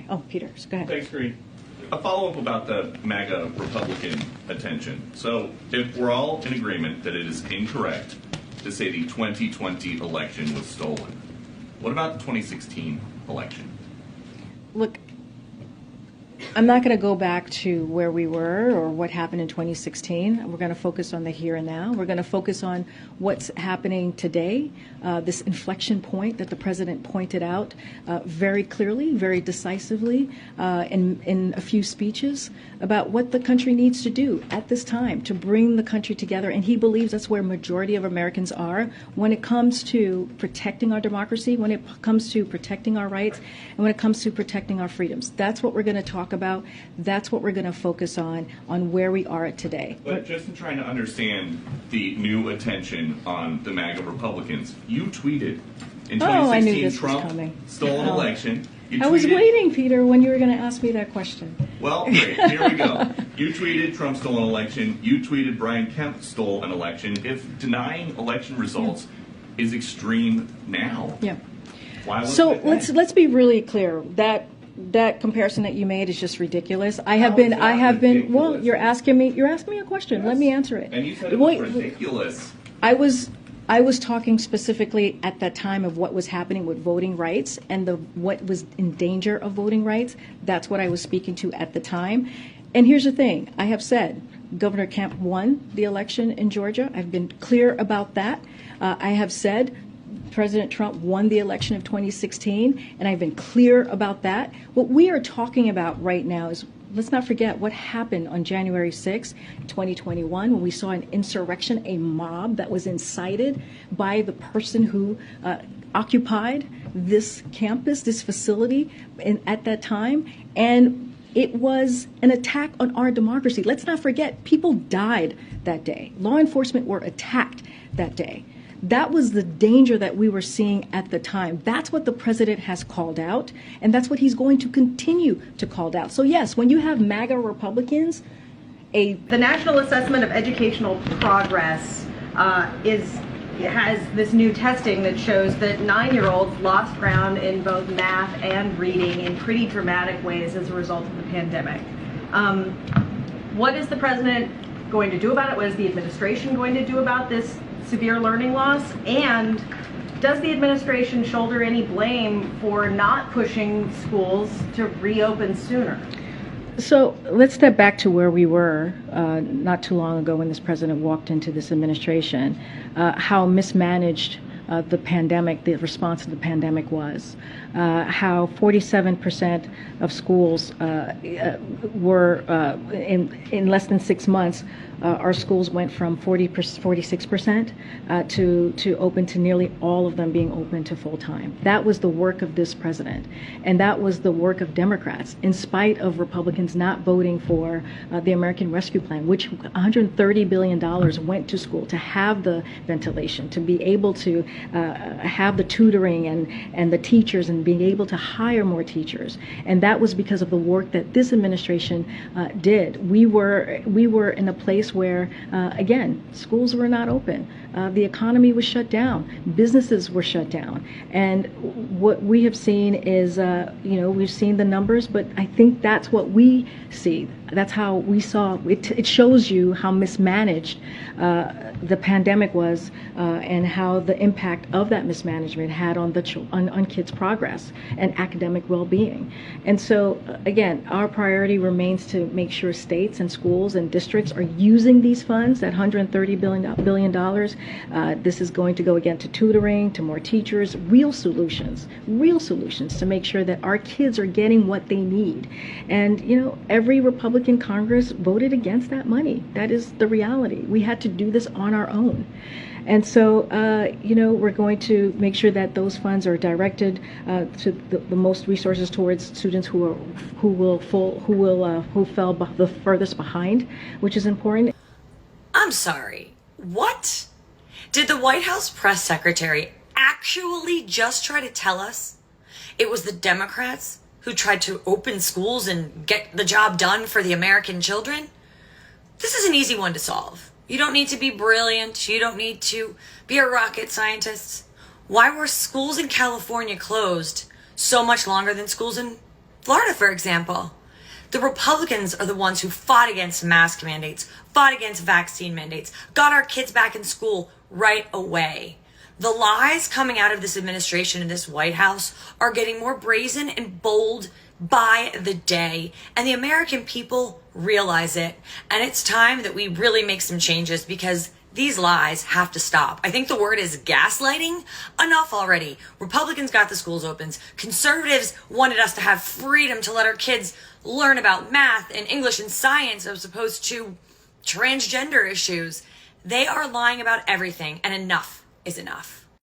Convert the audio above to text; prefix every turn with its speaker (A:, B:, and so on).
A: Okay. Oh, Peter, go ahead.
B: Thanks, Green. A follow-up about the MAGA Republican attention. So if we're all in agreement that it is incorrect to say the 2020 election was stolen, what about the 2016 election?
A: Look, I'm not going to go back to where we were or what happened in 2016. We're going to focus on the here and now. We're going to focus on what's happening today, this inflection point that the president pointed out very clearly, very decisively in a few speeches about what the country needs to do at this time to bring the country together. And he believes that's where majority of Americans are when it comes to protecting our democracy, when it comes to protecting our rights, and when it comes to protecting our freedoms. That's what we're going to talk about. That's what we're going to focus on where we are at today.
B: But just in trying to understand the new attention on the MAGA Republicans, you tweeted in 2016 Trump stole an election.
A: I was waiting, Peter, when you were going to ask me that question.
B: Well, great. Here we go. You tweeted Trump stole an election. You tweeted Brian Kemp stole an election. If denying election results is extreme now, why was
A: so
B: it then?
A: let's be really clear. That comparison that you made is just ridiculous. I have been. Well, you're asking me a question. Yes. Let me answer it.
B: And you said it was ridiculous.
A: I was talking specifically at that time of what was happening with voting rights and what was in danger of voting rights. That's what I was speaking to at the time. And here's the thing. I have said Governor Kemp won the election in Georgia. I've been clear about that. I have said President Trump won the election of 2016, and I've been clear about that. What we are talking about right now is, let's not forget what happened on January 6, 2021, when we saw an insurrection, a mob that was incited by the person who occupied this campus, this facility at that time. And it was an attack on our democracy. Let's not forget, people died that day. Law enforcement were attacked that day. That was the danger that we were seeing at the time. That's what the president has called out, and that's what he's going to continue to call out. So yes, when you have MAGA Republicans,
C: The National Assessment of Educational Progress has this new testing that shows that 9-year-olds lost ground in both math and reading in pretty dramatic ways as a result of the pandemic. What is the president going to do about it? What is the administration going to do about this severe learning loss? And does the administration shoulder any blame for not pushing schools to reopen sooner?
A: So let's step back to where we were not too long ago when this president walked into this administration, how mismanaged the pandemic, the response to the pandemic was, how 47% of schools were in less than 6 months. Our schools went from 46% to open to nearly all of them being open to full time. That was the work of this president, and that was the work of Democrats, in spite of Republicans not voting for the American Rescue Plan, which $130 billion went to school to have the ventilation, to be able to have the tutoring and the teachers, and being able to hire more teachers. And that was because of the work that this administration did. We were in a place where, again, schools were not open. The economy was shut down. Businesses were shut down. And what we have seen is, we've seen the numbers, but I think that's what we see. That's how we saw it. It shows you how mismanaged the pandemic was, and how the impact of that mismanagement had on on kids' progress and academic well-being. And so, again, our priority remains to make sure states and schools and districts are using these funds, that $130 billion. This is going to go again to tutoring, to more teachers, real solutions to make sure that our kids are getting what they need. And, every Republican Congress voted against that money. That is the reality. We had to do this on our own. And so, we're going to make sure that those funds are directed to the most resources towards students who fell the furthest behind, which is important.
D: I'm sorry. What? Did the White House press secretary actually just try to tell us it was the Democrats who tried to open schools and get the job done for the American children? This is an easy one to solve. You don't need to be brilliant. You don't need to be a rocket scientist. Why were schools in California closed so much longer than schools in Florida, for example. The Republicans are the ones who fought against mask mandates, fought against vaccine mandates, got our kids back in school right away. The lies coming out of this administration and this White House are getting more brazen and bold by the day, and the American people realize it. And it's time that we really make some changes, because these lies have to stop. I think the word is gaslighting. Enough already. Republicans got the schools open. Conservatives wanted us to have freedom to let our kids learn about math and English and science as opposed to transgender issues. They are lying about everything, and enough is enough.